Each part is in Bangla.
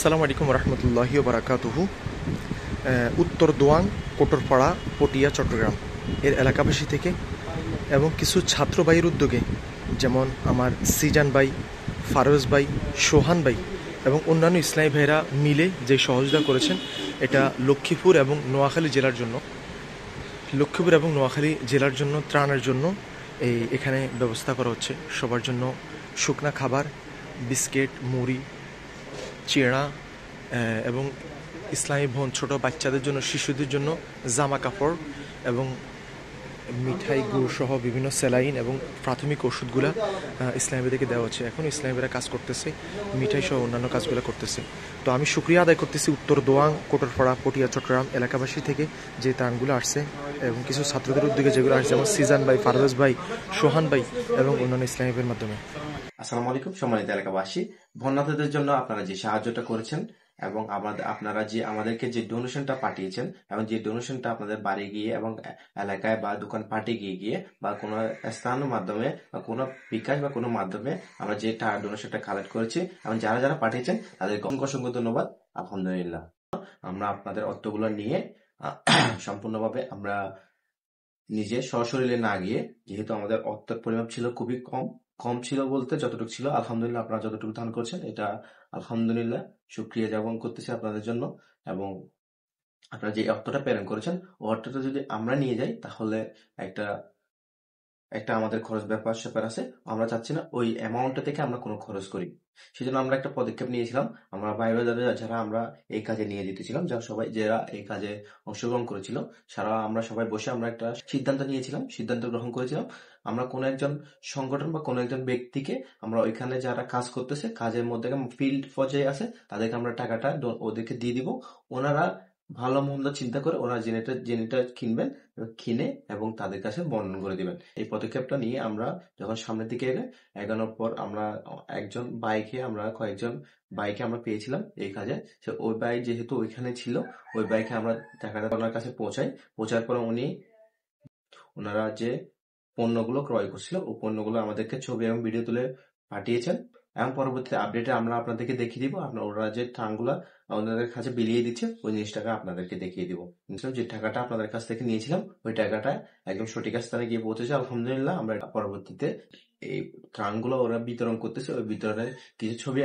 আসসালামু আলাইকুম রহমতুল্লাহি বারাকাতুহু। উত্তর দোয়াং, কোটরপাড়া, পটিয়া, চট্টগ্রাম এর এলাকাবাসী থেকে এবং কিছু ছাত্র ভাইয়ের উদ্যোগে, যেমন আমার সিজান ভাই, ফারোজ ভাই, সোহান ভাই এবং অন্যান্য ইসলামী ভাইয়েরা মিলে যে সহযোগিতা করেছেন, এটা লক্ষ্মীপুর এবং নোয়াখালী জেলার জন্য ত্রাণের জন্য এখানে ব্যবস্থা করা হচ্ছে। সবার জন্য শুকনা খাবার, বিস্কিট, মুড়ি, চেনা এবং ইসলামী বোন ছোট বাচ্চাদের জন্য, শিশুদের জন্য জামা কাপড় এবং মিঠাই, গুড় সহ বিভিন্ন স্যালাইন এবং প্রাথমিক ওষুধগুলা ইসলামীদেরকে দেওয়া হচ্ছে। এখন ইসলামীরা কাজ করতেছে, মিঠাই সহ অন্যান্য কাজগুলো করতেছে। তো আমি শুক্রিয়া আদায় করতেছি উত্তর দোয়াং, কোটরপাড়া, পটিয়া, চট্টগ্রাম এলাকাবাসী থেকে যে ত্রাণগুলো আসছে এবং কিছু ছাত্রদের উদ্যোগে যেগুলো আসছে, যেমন সিজান ভাই, ফারোজ ভাই, সোহান ভাই এবং অন্যান্য ইসলামীদের মাধ্যমে। আসসালামু আলাইকুম সম্মানিত এলাকাবাসী, বন্যার্থীদের জন্য আপনারা যে সাহায্যটা করেছেন এবং আপনারা যে আমাদেরকে যে ডোনেশনটা পাঠিয়েছেন এবং যে ডোনেশনটা আপনাদের বাড়ি গিয়ে এবং এলাকায় বা দোকান পাটে গিয়ে বা কোনো স্থানের মাধ্যমে বা কোনো বিকাশ বা কোনো মাধ্যমে আমরা যে ডোনেশনটা কালেক্ট করেছি এবং যারা যারা পাঠিয়েছেন তাদেরকে অসংখ্য ধন্যবাদ। আলহামদুলিল্লাহ, আমরা আপনাদের অর্থগুলো নিয়ে সম্পূর্ণভাবে আমরা নিজে সশরীরে না গিয়ে, যেহেতু আমাদের অর্থের পরিমাপ ছিল খুবই কম ছিল বলতে যতটুকু ছিল, আলহামদুলিল্লাহ আপনারা যতটুকু দান করছেন এটা আলহামদুলিল্লাহ শুকরিয়া জ্ঞাপন করতেছি আপনাদের জন্য। এবং আপনারা যে অর্থটা প্রেরণ করেছেন ও অর্থটা যদি আমরা নিয়ে যাই তাহলে একটা একটা আমাদের খরচ ব্যাপার আছে। আমরা চাচ্ছি না ওই অ্যামাউন্টটা থেকে আমরা কোনো খরচ করি। সেজন্য আমরা একটা পদক্ষেপ নিয়েছিলাম। আমরা বাইরে যারা আমরা এই কাজে নিয়ে যেতেছিলাম, যারা এই কাজে অংশগ্রহণ করেছিল, আমরা সবাই বসে আমরা একটা সিদ্ধান্ত গ্রহণ করেছিলাম। আমরা কোনো একজন সংগঠন বা কোনো একজন ব্যক্তিকে আমরা ওইখানে যারা কাজ করতেছে, কাজের মধ্যে ফিল্ড পর্যায়ে আছে, তাদেরকে আমরা টাকাটা ওদেরকে দিয়ে দিব। ওনারা ভালো মন্দ চিন্তা করে ওরা জেনেটা কিনে এবং তাদের কাছে বর্ণন করে দিবেন। এই পদক্ষেপটা নিয়ে আমরা যখন সামনের দিকে এগানোর পর আমরা কয়েকজন বাইকে আমরা পেয়েছিলাম এই কাজে। ওই বাইক যেহেতু ওইখানে ছিল, ওই বাইকে আমরা টাকাটা ওনার কাছে পৌঁছার পর ওনারা যে পণ্যগুলো ক্রয় করছিল ওই পণ্যগুলো আমাদেরকে ছবি এবং ভিডিও তুলে পাঠিয়েছেন এবং পরবর্তী আপডেটে আমরা আপনাদেরকে দেখিয়ে দিব। ওরা যে ত্রাণগুলা ওনাদের কাছে বিলিয়ে দিচ্ছে ওই জিনিসটাকে আপনাদেরকে দেখিয়ে দিব। যে টাকাটা আপনাদের কাছ থেকে নিয়েছিলাম ওই টাকাটা একদম সঠিক স্থানে গিয়ে পৌঁছেছে আলহামদুলিল্লাহ। আমরা পরবর্তীতে এই ত্রাণগুলো ওরা বিতরণ করতেছে, ওই বিতরণের কিছু ছবি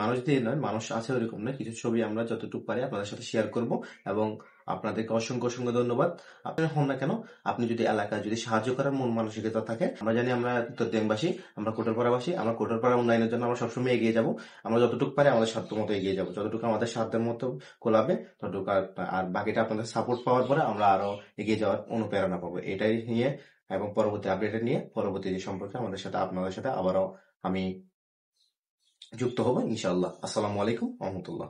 মানুষ দিয়ে নয়, মানুষ আছে ওইরকম নয়, কিছু ছবি আমরা যতটুকু পারি আপনাদের সাথে শেয়ার করব। এবং আপনাদেরকে অসংখ্য ধন্যবাদ। আপনি হন না কেন, আপনি যদি এলাকায় যদি সাহায্য করার মন মানসিকতা থাকে, আমরা জানি আমরা উত্তরদিয়াংবাসী, আমরা কোটরপাড়াবাসী, আমরা কোটরপাড়া উন্নয়নের জন্য আমরা সবসময় এগিয়ে যাব। আমরা যতটুকু পারি আমাদের সাধ্য মতো এগিয়ে যাব, যতটুকু আমাদের সাধ্যের মতো কোলাবে ততটুকু। আর বাকিটা আপনাদের সাপোর্ট পাওয়ার পরে আমরা আরো এগিয়ে যাওয়ার অনুপ্রেরণা পাবো। এটাই নিয়ে এবং পরবর্তী আপডেট নিয়ে পরবর্তী যে সম্পর্কে আপনাদের সাথে আবারও আমি যুক্ত হবো ইনশাআল্লাহ। আসসালামু আলাইকুম রহমতুল্লাহ।